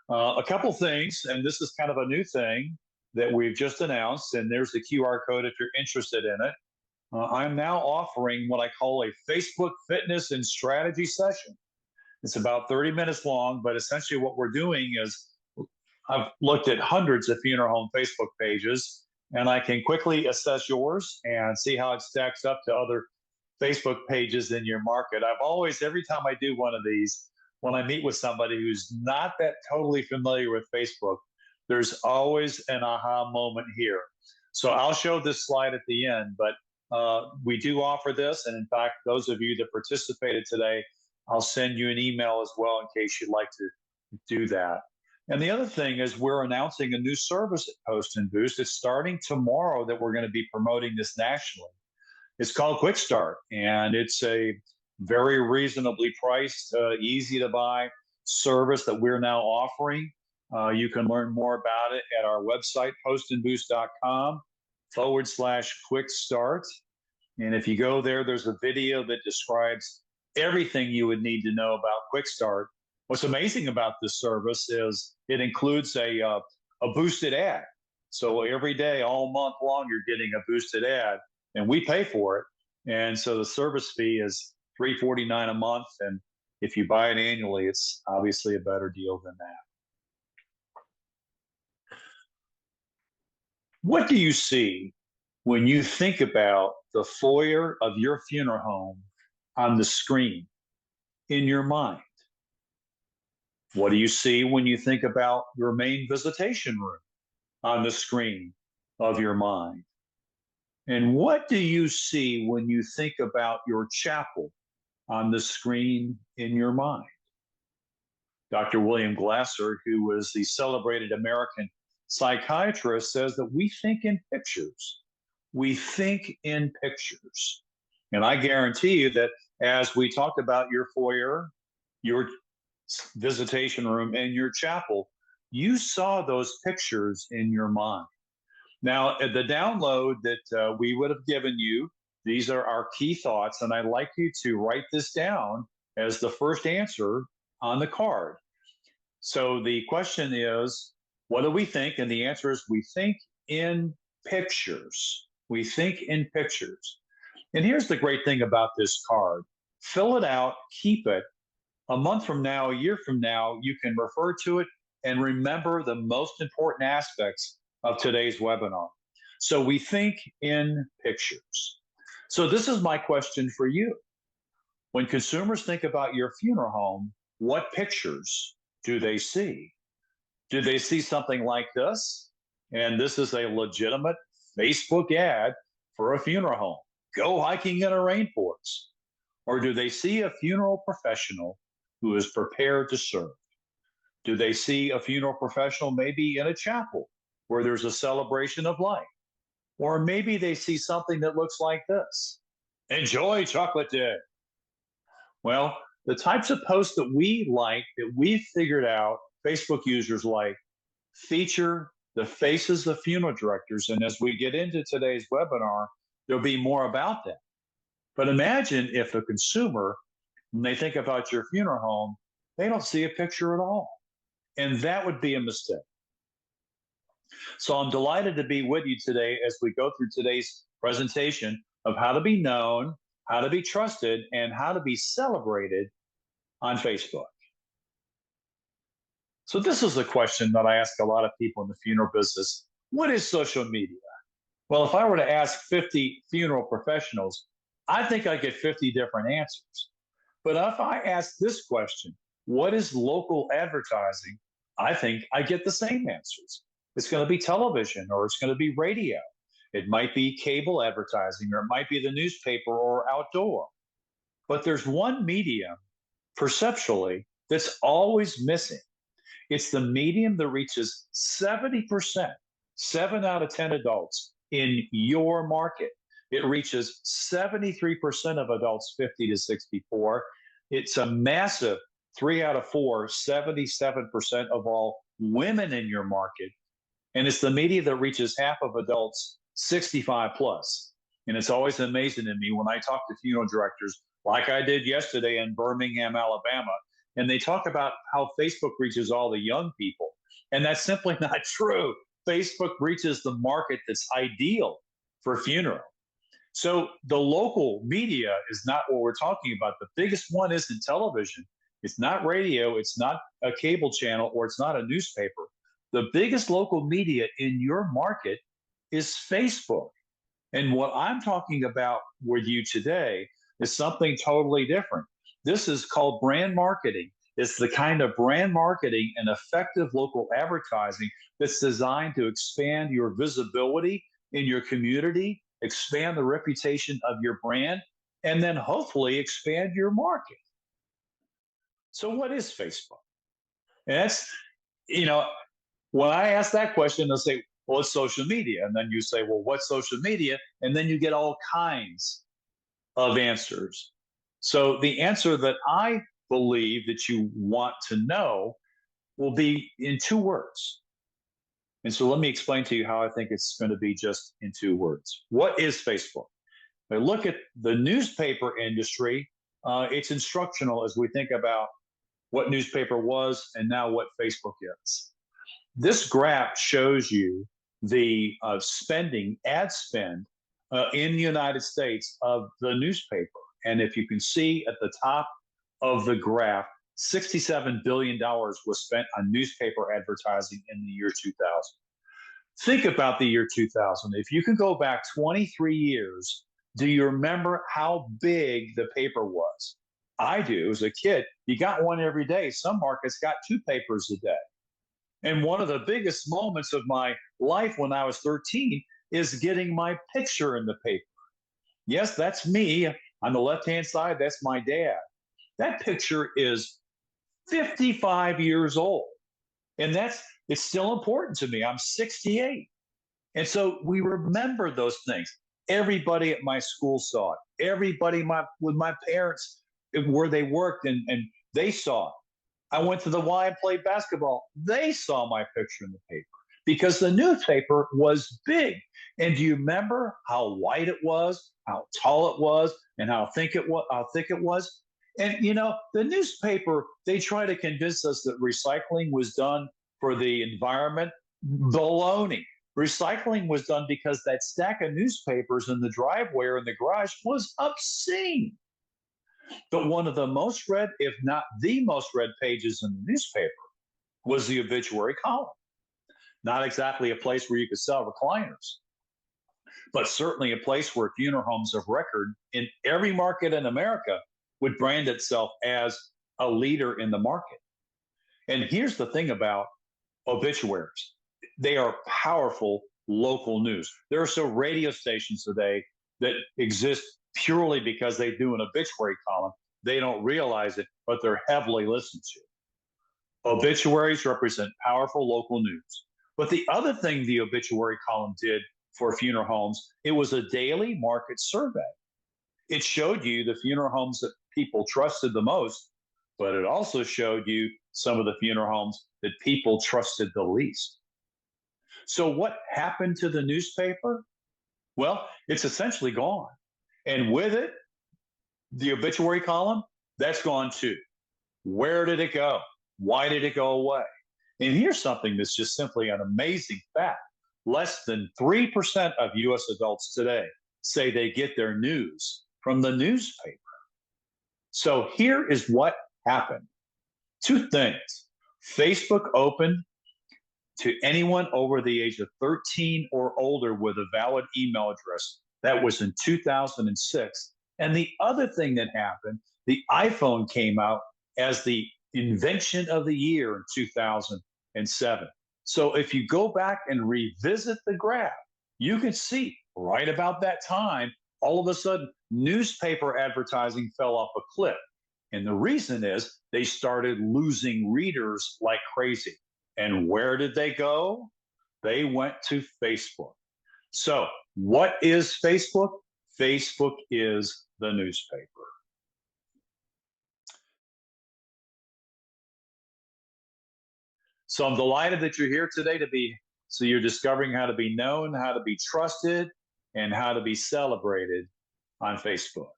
A couple things, and this is kind of a new thing that we've just announced, and there's the QR code if you're interested in it. I'm now offering what I call a Facebook fitness and strategy session. It's about 30 minutes long, but essentially what we're doing is I've looked at hundreds of funeral home Facebook pages, and I can quickly assess yours and see how it stacks up to other Facebook pages in your market. I've always, every time I do one of these, when I meet with somebody who's not that totally familiar with Facebook, there's always an aha moment here. So I'll show this slide at the end, but we do offer this. And in fact, those of you that participated today, I'll send you an email as well in case you'd like to do that. And the other thing is we're announcing a new service at Post and Boost. It's starting tomorrow that we're going to be promoting this nationally. It's called Quick Start, and it's a very reasonably priced, easy to buy service that we're now offering. You can learn more about it at our website, postandboost.com/quick start. And if you go there, there's a video that describes everything you would need to know about Quick Start. What's amazing about this service is it includes a boosted ad. So every day, all month long, you're getting a boosted ad, and we pay for it. And so the service fee is $349 a month, and if you buy it annually, it's obviously a better deal than that. What do you see when you think about the foyer of your funeral home on the screen in your mind? What do you see when you think about your main visitation room on the screen of your mind? And what do you see when you think about your chapel on the screen in your mind? Dr. William Glasser, who was the celebrated American psychiatrist, says that we think in pictures. We think in pictures. And I guarantee you that as we talked about your foyer, your visitation room, and your chapel, you saw those pictures in your mind. Now, the download that we would have given you, these are our key thoughts, and I'd like you to write this down as the first answer on the card. So the question is, what do we think? And the answer is, we think in pictures. We think in pictures. And here's the great thing about this card. Fill it out, keep it. A month from now, a year from now, you can refer to it and remember the most important aspects of today's webinar. So we think in pictures. So this is my question for you. When consumers think about your funeral home, what pictures do they see? Do they see something like this? And this is a legitimate Facebook ad for a funeral home. Go hiking in a rainforest. Or do they see a funeral professional who is prepared to serve? Do they see a funeral professional maybe in a chapel where there's a celebration of life? Or maybe they see something that looks like this. Enjoy chocolate day. Well, the types of posts that we like, that we've figured out Facebook users like, feature the faces of funeral directors. And as we get into today's webinar, there'll be more about that. But imagine if a consumer, when they think about your funeral home, they don't see a picture at all. And that would be a mistake. So I'm delighted to be with you today as we go through today's presentation of how to be known, how to be trusted, and how to be celebrated on Facebook. So this is a question that I ask a lot of people in the funeral business. What is social media? Well, if I were to ask 50 funeral professionals, I think I get 50 different answers. But if I ask this question, what is local advertising? I think I get the same answers. It's going to be television, or it's going to be radio. It might be cable advertising, or it might be the newspaper or outdoor. But there's one medium perceptually that's always missing. It's the medium that reaches 70%, 7 out of 10 adults in your market. It reaches 73% of adults 50 to 64. It's a massive 3 out of 4, 77% of all women in your market. And it's the media that reaches half of adults 65 plus. And it's always amazing to me when I talk to funeral directors, like I did yesterday in Birmingham, Alabama, and they talk about how Facebook reaches all the young people. And that's simply not true. Facebook reaches the market that's ideal for funeral. So the local media is not what we're talking about. The biggest one isn't television. It's not radio. It's not a cable channel, or it's not a newspaper. The biggest local media in your market is Facebook. And what I'm talking about with you today is something totally different. This is called brand marketing. It's the kind of brand marketing and effective local advertising that's designed to expand your visibility in your community, expand the reputation of your brand, and then hopefully expand your market. So, what is Facebook? And that's, you know, when I ask that question, they'll say, well, it's social media. And then you say, well, what's social media? And then you get all kinds of answers. So the answer that I believe that you want to know will be in two words. And so let me explain to you how I think it's going to be just in two words. What is Facebook? When I look at the newspaper industry, it's instructional as we think about what newspaper was and now what Facebook is. This graph shows you the spending, ad spend in the United States of the newspaper. And if you can see at the top of the graph, $67 billion was spent on newspaper advertising in the year 2000. Think about the year 2000. If you can go back 23 years, do you remember how big the paper was? I do. As a kid, you got one every day. Some markets got two papers a day. And one of the biggest moments of my life when I was 13 is getting my picture in the paper. Yes, that's me. On the left-hand side, that's my dad. That picture is 55 years old. And it's still important to me. I'm 68. And so we remember those things. Everybody at my school saw it. Everybody with my parents, where they worked, and they saw it. I went to the Y and played basketball. They saw my picture in the paper because the newspaper was big. And do you remember how wide it was, how tall it was, and how thick it was? And the newspaper, they try to convince us that recycling was done for the environment. Baloney. Recycling was done because that stack of newspapers in the driveway or in the garage was obscene. But one of the most read, if not the most read pages in the newspaper was the obituary column. Not exactly a place where you could sell recliners, but certainly a place where funeral homes of record in every market in America would brand itself as a leader in the market. And here's the thing about obituaries. They are powerful local news. There are still radio stations today that exist purely because they do an obituary column. They don't realize it, but they're heavily listened to. Obituaries represent powerful local news. But the other thing the obituary column did for funeral homes, it was a daily market survey. It showed you the funeral homes that people trusted the most, but it also showed you some of the funeral homes that people trusted the least. So what happened to the newspaper? Well, it's essentially gone. And with it, the obituary column, that's gone too. Where did it go? Why did it go away? And here's something that's just simply an amazing fact. Less than 3% of US adults today say they get their news from the newspaper. So here is what happened. Two things. Facebook opened to anyone over the age of 13 or older with a valid email address. That was in 2006. And the other thing that happened, the iPhone came out as the invention of the year in 2007. So if you go back and revisit the graph, you can see right about that time, all of a sudden, newspaper advertising fell off a cliff. And the reason is they started losing readers like crazy. And where did they go? They went to Facebook. So what is Facebook? Facebook is the newspaper. So I'm delighted that you're here today so you're discovering how to be known, how to be trusted, and how to be celebrated on Facebook.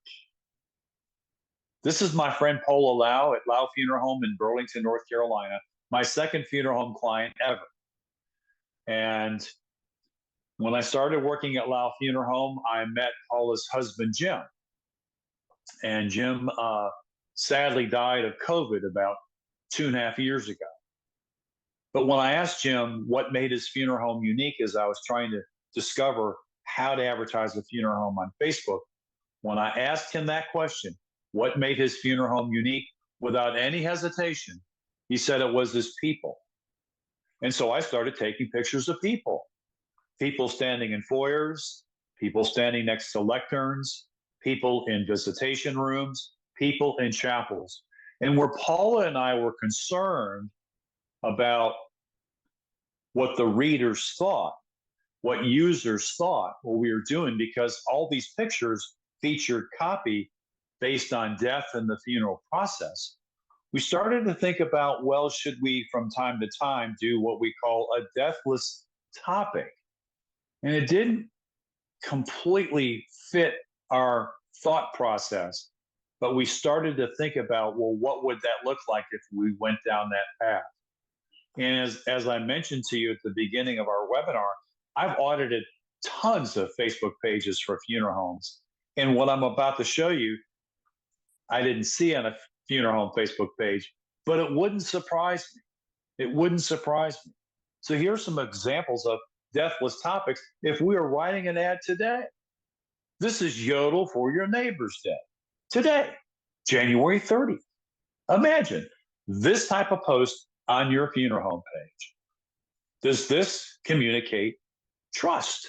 This is my friend Paula Lau at Lau Funeral Home in Burlington, North Carolina, my second funeral home client ever. And when I started working at Lau Funeral Home, I met Paula's husband, Jim. And Jim sadly died of COVID about 2.5 years ago. But when I asked Jim what made his funeral home unique, as I was trying to discover how to advertise a funeral home on Facebook, when I asked him that question, what made his funeral home unique, without any hesitation, he said it was his people. And so I started taking pictures of people standing in foyers, people standing next to lecterns, people in visitation rooms, people in chapels. And where Paula and I were concerned about what the readers thought, what users thought, what we were doing, because all these pictures featured copy based on death and the funeral process, we started to think about, well, should we from time to time do what we call a deathless topic? And it didn't completely fit our thought process, but we started to think about, well, what would that look like if we went down that path? And as I mentioned to you at the beginning of our webinar, I've audited tons of Facebook pages for funeral homes. And what I'm about to show you, I didn't see on a funeral home Facebook page, but it wouldn't surprise me. It wouldn't surprise me. So here's some examples of deathless topics if we were writing an ad today. This is Yodel for Your Neighbor's Day. Today, January 30th. Imagine this type of post on your funeral home page. Does this communicate trust?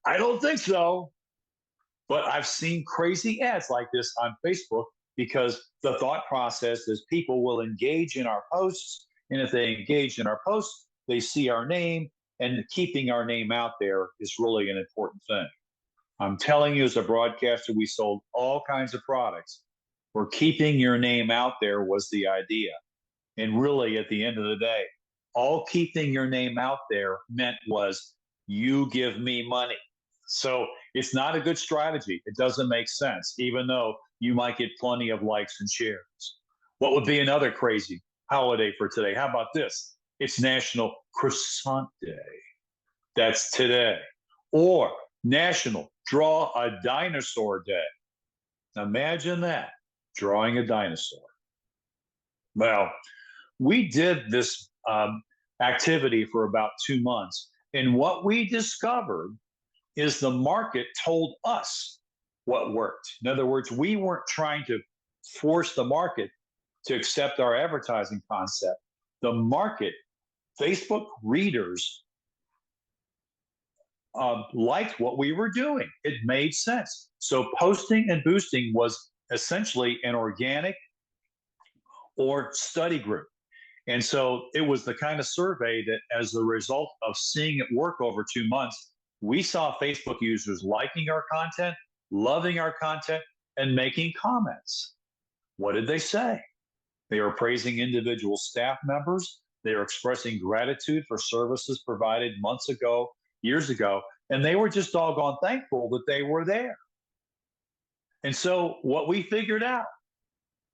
I don't think so. But I've seen crazy ads like this on Facebook because the thought process is people will engage in our posts. And if they engage in our posts, they see our name, and keeping our name out there is really an important thing. I'm telling you, as a broadcaster, we sold all kinds of products where keeping your name out there was the idea. And really, at the end of the day, all keeping your name out there meant was you give me money. So it's not a good strategy. It doesn't make sense, even though you might get plenty of likes and shares. What would be another crazy holiday for today? How about this? It's National Croissant Day. That's today. Or National Draw a Dinosaur Day. Imagine that, drawing a dinosaur. Well, we did this activity for about 2 months. And what we discovered is the market told us what worked. In other words, we weren't trying to force the market to accept our advertising concept. The market, Facebook readers, liked what we were doing. It made sense. So posting and boosting was essentially an organic or study group. And so it was the kind of survey that, as a result of seeing it work over 2 months, we saw Facebook users liking our content, loving our content, and making comments. What did they say? They were praising individual staff members. They were expressing gratitude for services provided months ago, years ago, and they were just doggone thankful that they were there. And so what we figured out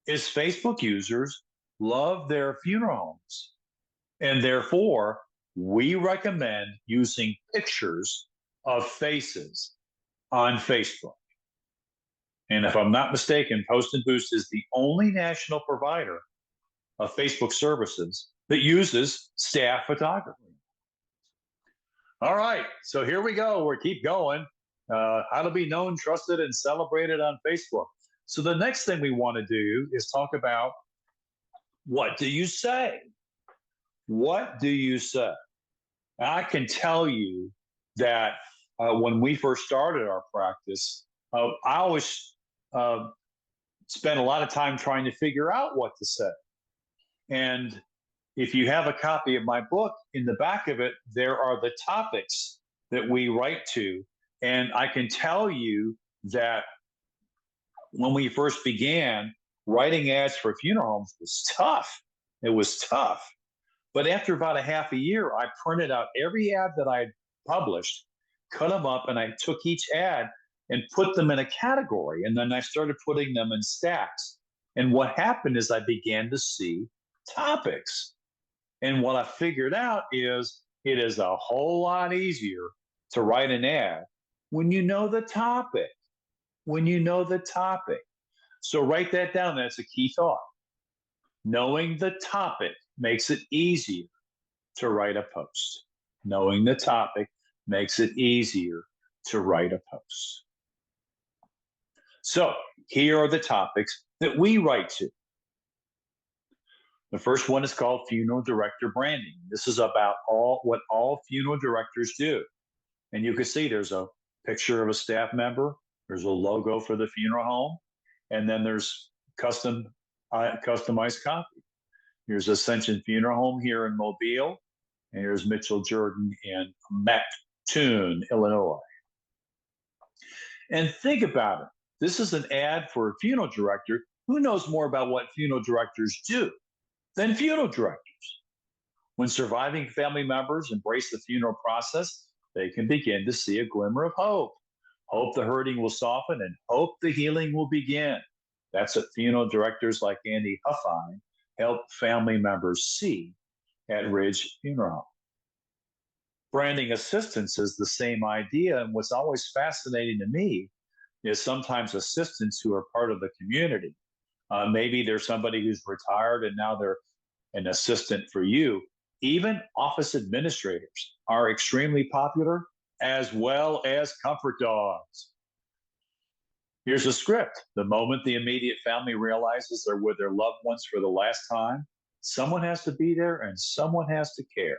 is Facebook users love their funeral homes, and therefore we recommend using pictures of faces on Facebook. And if I'm not mistaken, Post and Boost is the only national provider of Facebook services that uses staff photography. All right, so here we go. We keep going. How to be known, trusted, and celebrated on Facebook. So the next thing we want to do is talk about, what do you say? What do you say? I can tell you that when we first started our practice, I always spent a lot of time trying to figure out what to say. And if you have a copy of my book, in the back of it, there are the topics that we write to. And I can tell you that when we first began, writing ads for funeral homes was tough. It was tough. But after about a half a year, I printed out every ad that I had published, cut them up, and I took each ad and put them in a category. And then I started putting them in stacks. And what happened is I began to see topics. And what I figured out is it is a whole lot easier to write an ad when you know the topic. When you know the topic. So write that down. That's a key thought. Knowing the topic makes it easier to write a post. Knowing the topic makes it easier to write a post. So here are the topics that we write to. The first one is called funeral director branding. This is about what all funeral directors do. And you can see there's a picture of a staff member, there's a logo for the funeral home, and then there's customized copy. Here's Ascension Funeral Home here in Mobile, and here's Mitchell Jordan in Mattoon, Illinois. And think about it. This is an ad for a funeral director. Who knows more about what funeral directors do than funeral directors? When surviving family members embrace the funeral process, they can begin to see a glimmer of hope. Hope the hurting will soften and hope the healing will begin. That's what funeral directors like Andy Huffine help family members see at Ridge Funeral Home. Branding assistance is the same idea. And what's always fascinating to me is sometimes assistants who are part of the community. Maybe there's somebody who's retired and now they're an assistant for you. Even office administrators are extremely popular, as well as comfort dogs. Here's a script. The moment the immediate family realizes they're with their loved ones for the last time, someone has to be there and someone has to care.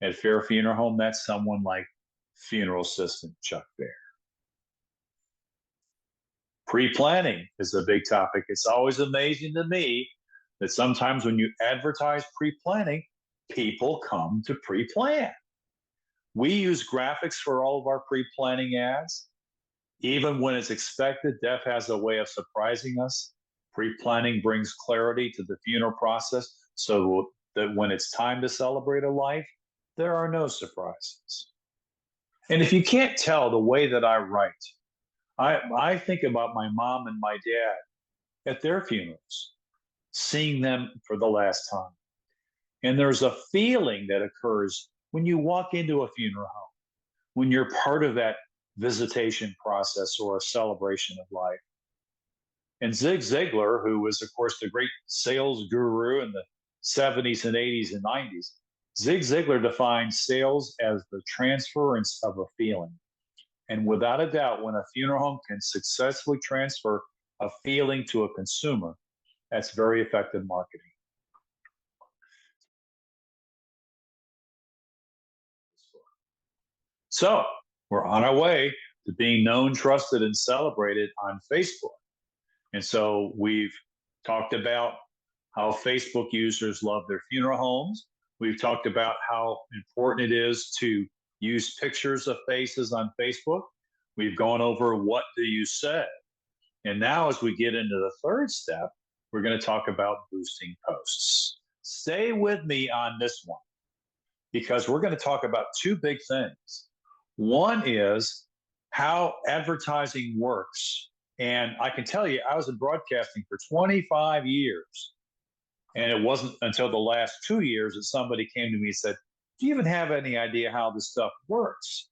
At Fair Funeral Home, that's someone like funeral assistant Chuck Fair. Pre-planning is a big topic. It's always amazing to me that sometimes when you advertise pre-planning, people come to pre-plan. We use graphics for all of our pre-planning ads. Even when it's expected, death has a way of surprising us. Pre-planning brings clarity to the funeral process so that when it's time to celebrate a life, there are no surprises. And if you can't tell the way that I write, I think about my mom and my dad at their funerals, seeing them for the last time. And there's a feeling that occurs when you walk into a funeral home, when you're part of that visitation process or a celebration of life. And Zig Ziglar, who was, of course, the great sales guru in the 70s and 80s and 90s, Zig Ziglar defined sales as the transference of a feeling. And without a doubt, when a funeral home can successfully transfer a feeling to a consumer, that's very effective marketing. So we're on our way to being known, trusted, and celebrated on Facebook. And so we've talked about how Facebook users love their funeral homes. We've talked about how important it is to use pictures of faces on Facebook. We've gone over what do you say. And now as we get into the third step, we're going to talk about boosting posts. Stay with me on this one because we're going to talk about two big things. One is how advertising works. And I can tell you, I was in broadcasting for 25 years. And it wasn't until the last 2 years that somebody came to me and said, do you even have any idea how this stuff works?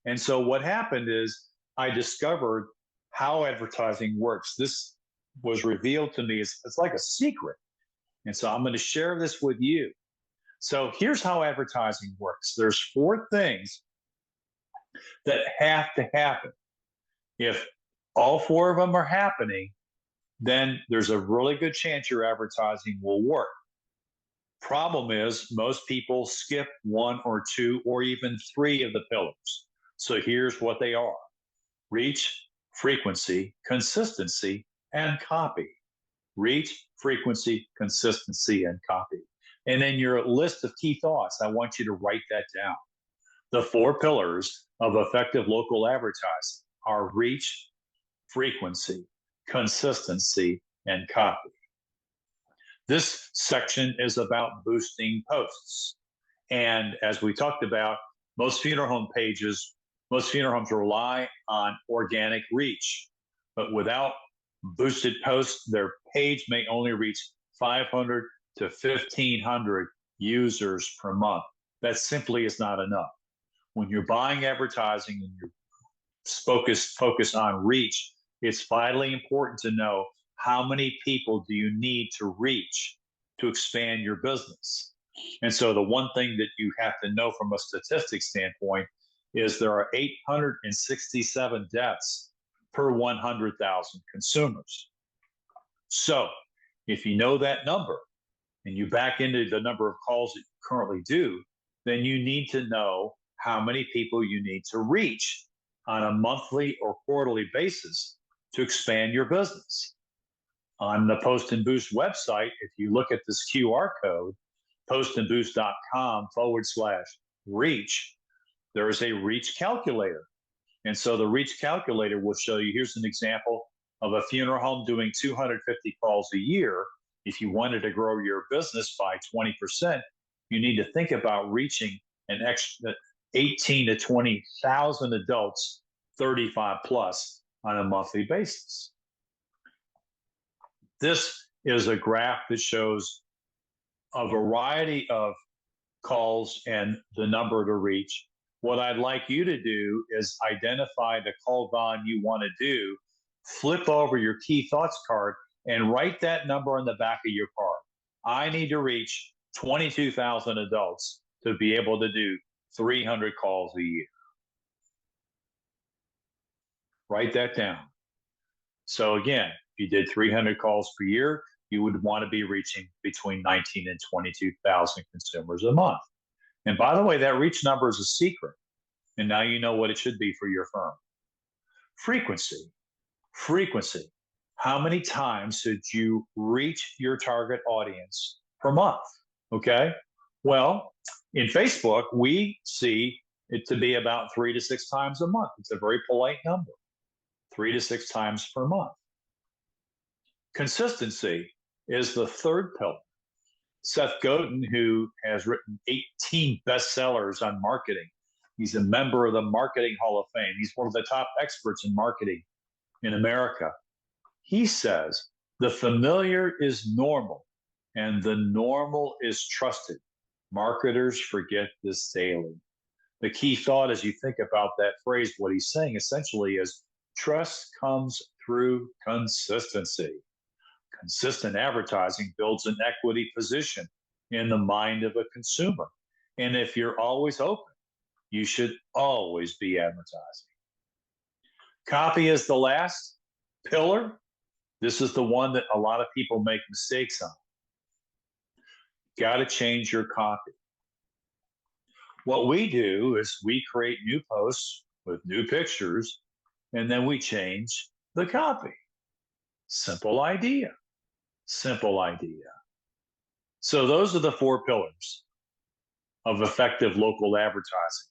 And so what happened is I discovered how advertising works. This was revealed to me. It's like a secret. And so I'm going to share this with you. So here's how advertising works. There's 4 things that have to happen. If all 4 of them are happening, then there's a really good chance your advertising will work. Problem is, most people skip 1 or 2 or even 3 of the pillars. So here's what they are: reach, frequency, consistency, and copy. Reach, frequency, consistency, and copy. And in your list of key thoughts, I want you to write that down. The 4 pillars of effective local advertising are reach, frequency, consistency, and copy. This section is about boosting posts. And as we talked about, most funeral home pages, Most funeral homes rely on organic reach, but without boosted posts, their page may only reach 500 to 1,500 users per month. That simply is not enough. When you're buying advertising and you're focus on reach, it's vitally important to know how many people do you need to reach to expand your business. And so the one thing that you have to know from a statistics standpoint is there are 867 deaths per 100,000 consumers. So if you know that number and you back into the number of calls that you currently do, then you need to know how many people you need to reach on a monthly or quarterly basis to expand your business. On the Post and Boost website, if you look at this QR code, postandboost.com/reach, there is a reach calculator. And so the reach calculator will show you, here's an example of a funeral home doing 250 calls a year. If you wanted to grow your business by 20%, you need to think about reaching an extra 18 to 20,000 adults, 35 plus, on a monthly basis. This is a graph that shows a variety of calls and the number to reach. What I'd like you to do is identify the call volume you want to do, flip over your key thoughts card, and write that number on the back of your card. I need to reach 22,000 adults to be able to do 300 calls a year. Write that down. So again, if you did 300 calls per year, you would want to be reaching between 19 and 22,000 consumers a month. And by the way, that reach number is a secret. And now you know what it should be for your firm. Frequency. Frequency. How many times should you reach your target audience per month? Okay. Well, in Facebook, we see it to be about 3 to 6 times a month. It's a very polite number, 3 to 6 times per month. Consistency is the third pillar. Seth Godin, who has written 18 bestsellers on marketing, he's a member of the Marketing Hall of Fame. He's one of the top experts in marketing in America. He says, the familiar is normal and the normal is trusted. Marketers forget this daily. The key thought as you think about that phrase, what he's saying essentially is trust comes through consistency. Consistent advertising builds an equity position in the mind of a consumer. And if you're always open, you should always be advertising. Copy is the last pillar. This is the one that a lot of people make mistakes on. Got to change your copy. What we do is we create new posts with new pictures, and then we change the copy. Simple idea. Simple idea. So those are the 4 pillars of effective local advertising.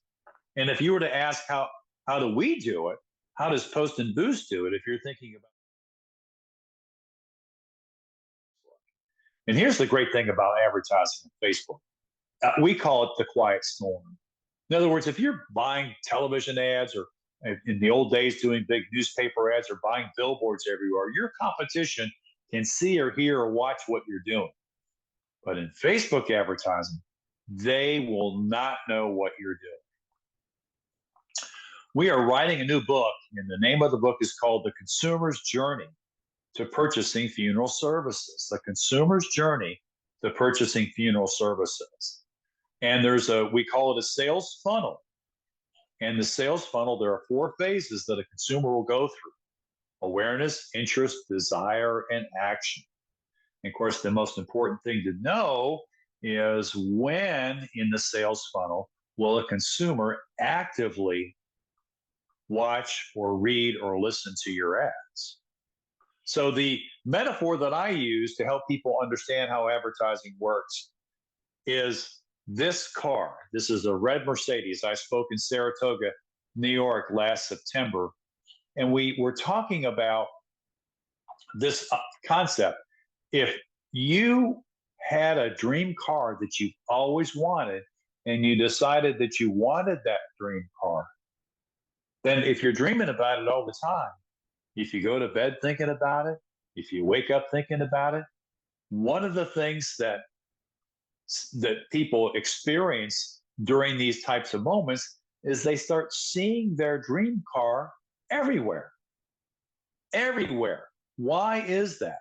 And if you were to ask how do we do it, how does Post and Boost do it, if you're thinking about. And here's the great thing about advertising on Facebook. We call it the quiet storm. In other words, if you're buying television ads or in the old days doing big newspaper ads or buying billboards everywhere, your competition can see or hear or watch what you're doing. But in Facebook advertising, they will not know what you're doing. We are writing a new book, and the name of the book is called The Consumer's Journey to Purchasing Funeral Services. The Consumer's Journey to Purchasing Funeral Services. And we call it a sales funnel. And the sales funnel, there are 4 phases that a consumer will go through: awareness, interest, desire, and action. And of course, the most important thing to know is when in the sales funnel will a consumer actively watch or read or listen to your ads. So the metaphor that I use to help people understand how advertising works is this car. This is a red Mercedes. I spoke in Saratoga, New York last September, and we were talking about this concept. If you had a dream car that you always wanted and you decided that you wanted that dream car, then if you're dreaming about it all the time, if you go to bed thinking about it, if you wake up thinking about it, one of the things that people experience during these types of moments is they start seeing their dream car everywhere, everywhere. Why is that?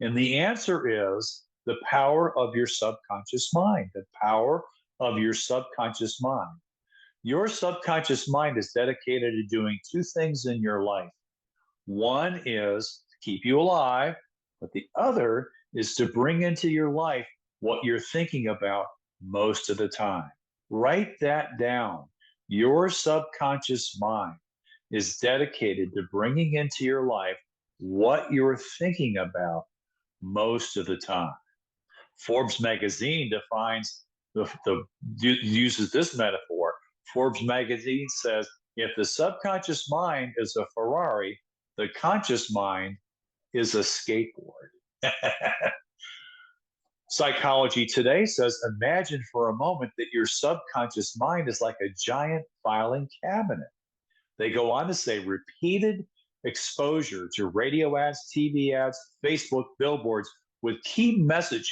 And the answer is the power of your subconscious mind, the power of your subconscious mind. Your subconscious mind is dedicated to doing two things in your life. One is to keep you alive, but the other is to bring into your life what you're thinking about most of the time. Write that down. Your subconscious mind is dedicated to bringing into your life what you're thinking about most of the time. Forbes magazine defines uses this metaphor. Forbes magazine says if the subconscious mind is a Ferrari, the conscious mind is a skateboard. Psychology Today says imagine for a moment that your subconscious mind is like a giant filing cabinet. They go on to say repeated exposure to radio ads, TV ads, Facebook billboards with key messaging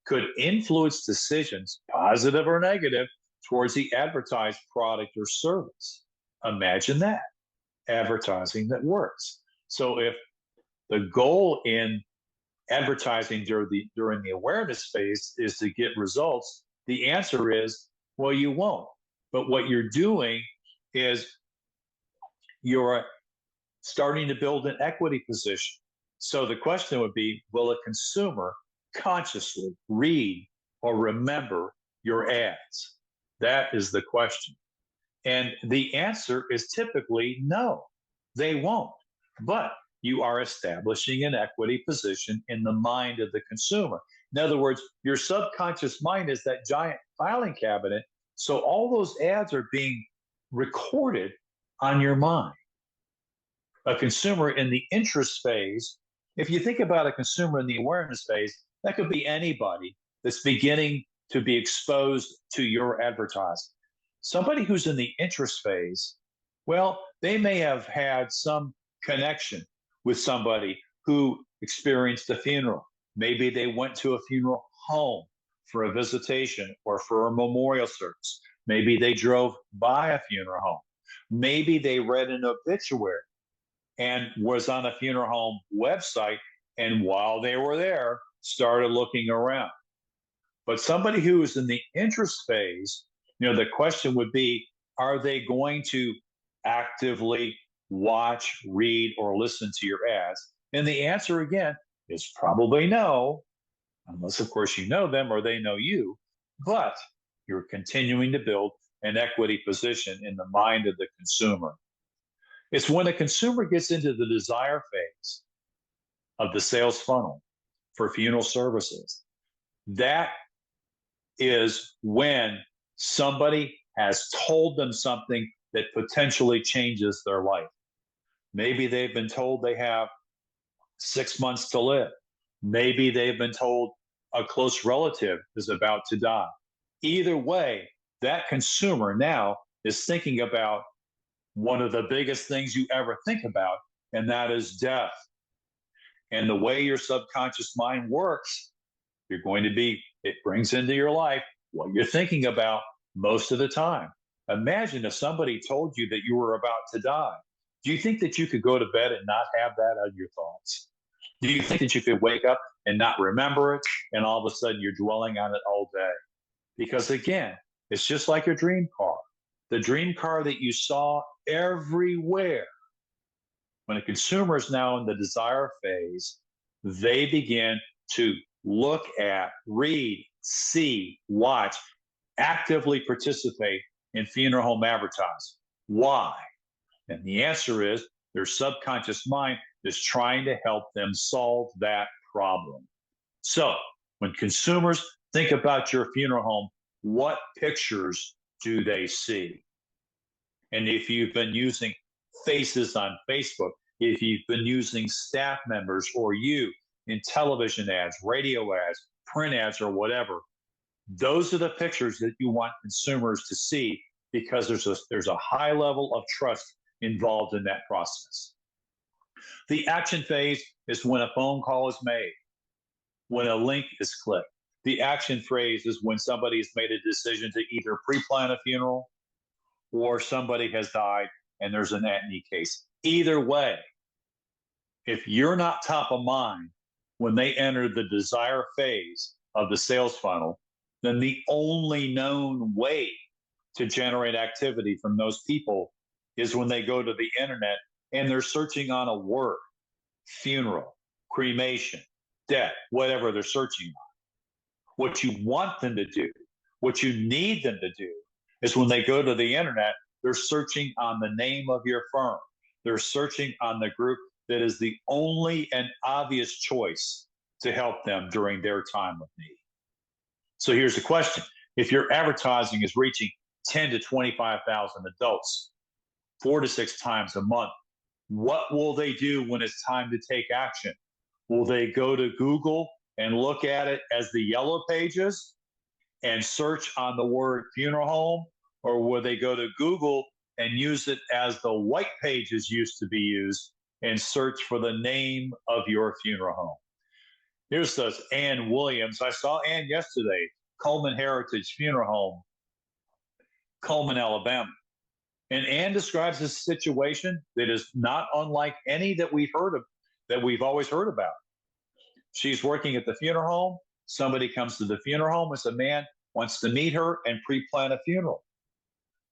could influence decisions, positive or negative, towards the advertised product or service. Imagine that advertising that works. So if the goal in advertising during the awareness phase is to get results, the answer is, well, you won't. But what you're doing is you're starting to build an equity position. So the question would be, will a consumer consciously read or remember your ads? That is the question. And the answer is typically no, they won't. But you are establishing an equity position in the mind of the consumer. In other words, your subconscious mind is that giant filing cabinet. So all those ads are being recorded on your mind. A consumer in the interest phase, if you think about a consumer in the awareness phase, that could be anybody that's beginning to be exposed to your advertising. Somebody who's in the interest phase, well, they may have had some connection with somebody who experienced a funeral. Maybe they went to a funeral home for a visitation or for a memorial service. Maybe they drove by a funeral home. Maybe they read an obituary and was on a funeral home website, and while they were there, started looking around. But somebody who is in the interest phase, the question would be, are they going to actively watch, read, or listen to your ads? And the answer again is probably no, unless of course you know them or they know you, but you're continuing to build an equity position in the mind of the consumer. It's when a consumer gets into the desire phase of the sales funnel for funeral services, that is when somebody has told them something that potentially changes their life. Maybe they've been told they have 6 months to live. Maybe they've been told a close relative is about to die. Either way, that consumer now is thinking about one of the biggest things you ever think about, and that is death. And the way your subconscious mind works, it brings into your life what you're thinking about most of the time. Imagine if somebody told you that you were about to die. Do you think that you could go to bed and not have that on your thoughts? Do you think that you could wake up and not remember it, and all of a sudden you're dwelling on it all day? Because again, it's just like a dream car. The dream car that you saw everywhere. When a consumer is now in the desire phase, they begin to look at, read, see, watch, actively participate in funeral home advertising. Why? And the answer is their subconscious mind is trying to help them solve that problem. So when consumers think about your funeral home, what pictures do they see? And if you've been using faces on Facebook, if you've been using staff members or you in television ads, radio ads, print ads, or whatever, those are the pictures that you want consumers to see, because there's a high level of trust involved in that process. The action phase is when a phone call is made, when a link is clicked. The action phase is when somebody has made a decision to either pre-plan a funeral or somebody has died and there's an at-need case. Either way, if you're not top of mind when they enter the desire phase of the sales funnel, then the only known way to generate activity from those people is when they go to the internet and they're searching on a word: funeral, cremation, death, whatever they're searching on. What you want them to do, what you need them to do, is when they go to the internet, they're searching on the name of your firm. They're searching on the group that is the only and obvious choice to help them during their time of need. So here's the question. If your advertising is reaching 10 to 25,000 adults 4 to 6 times a month, what will they do when it's time to take action? Will they go to Google and look at it as the yellow pages and search on the word funeral home? Or will they go to Google and use it as the white pages used to be used and search for the name of your funeral home? Here's this Ann Williams. I saw Ann yesterday, Coleman Heritage Funeral Home, Coleman, Alabama. And Ann describes a situation that is not unlike any that we've heard of, that we've always heard about. She's working at the funeral home. Somebody comes to the funeral home and a man wants to meet her and pre-plan a funeral.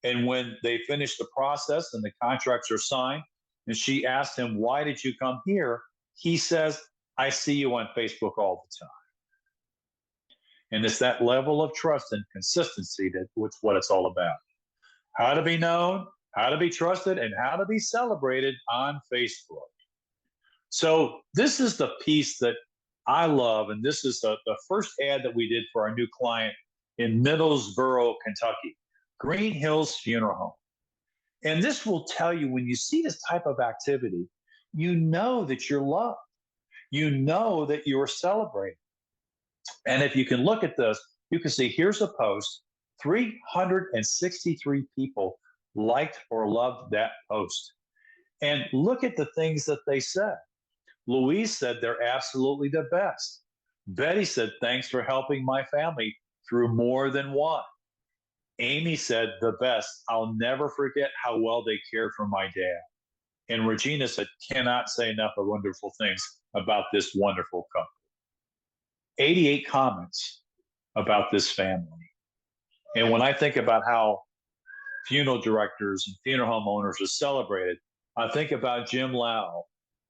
And when they finish the process and the contracts are signed, and she asked him, "Why did you come here?" He says, "I see you on Facebook all the time." And it's that level of trust and consistency that's what it's all about. How to be known, how to be trusted, and how to be celebrated on Facebook. So this is the piece that I love, and this is the first ad that we did for our new client in Middlesboro, Kentucky, Green Hills Funeral Home. And this will tell you, when you see this type of activity, you know that you're loved. You know that you're celebrated. And if you can look at this, you can see here's a post. 363 people liked or loved that post. And look at the things that they said. Louise said they're absolutely the best. Betty said, "Thanks for helping my family through more than one." Amy said, "The best. I'll never forget how well they cared for my dad." And Regina said, "Cannot say enough of wonderful things about this wonderful couple." 88 comments about this family. And when I think about how funeral directors and funeral home owners are celebrated, I think about Jim Lau,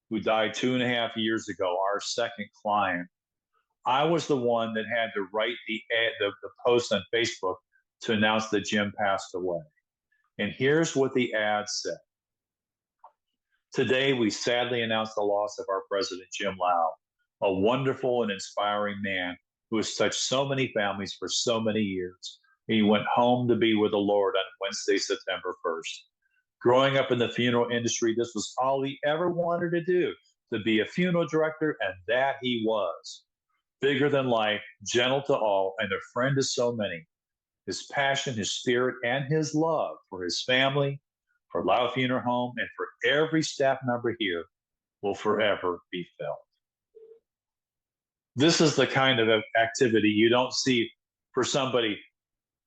who died 2.5 years ago, our second client. I was the one that had to write the post on Facebook to announce that Jim passed away. And here's what the ad said. "Today, we sadly announce the loss of our president, Jim Lau, a wonderful and inspiring man who has touched so many families for so many years. He went home to be with the Lord on Wednesday, September 1st. Growing up in the funeral industry, this was all he ever wanted to do, to be a funeral director, and that he was. Bigger than life, gentle to all, and a friend to so many. His passion, his spirit, and his love for his family, for Lau Funeral Home, and for every staff member here will forever be felt." This is the kind of activity you don't see for somebody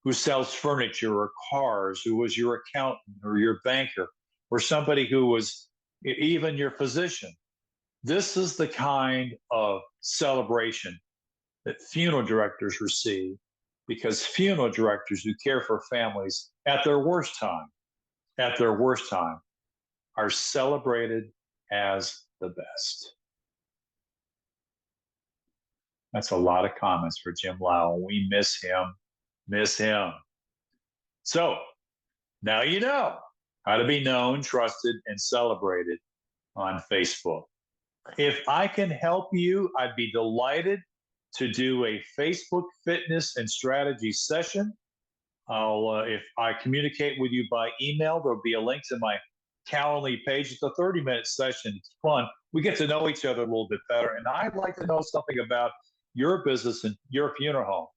who sells furniture or cars, who was your accountant or your banker, or somebody who was even your physician. This is the kind of celebration that funeral directors receive, because funeral directors who care for families at their worst time, are celebrated as the best. That's a lot of comments for Jim Lau. We miss him. So now you know how to be known, trusted, and celebrated on Facebook. If I can help you, I'd be delighted to do a Facebook fitness and strategy session. If I communicate with you by email, there'll be a link to my Calendly page. It's a 30-minute session. It's fun. We get to know each other a little bit better. And I'd like to know something about your business and your funeral home.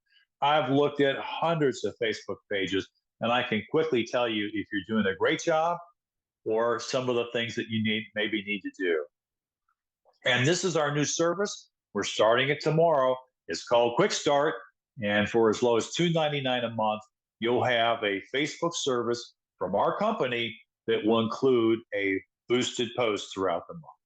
I've looked at hundreds of Facebook pages, and I can quickly tell you if you're doing a great job or some of the things that you maybe need to do. And this is our new service. We're starting it tomorrow. It's called Quick Start. And for as low as $2.99 a month, you'll have a Facebook service from our company that will include a boosted post throughout the month.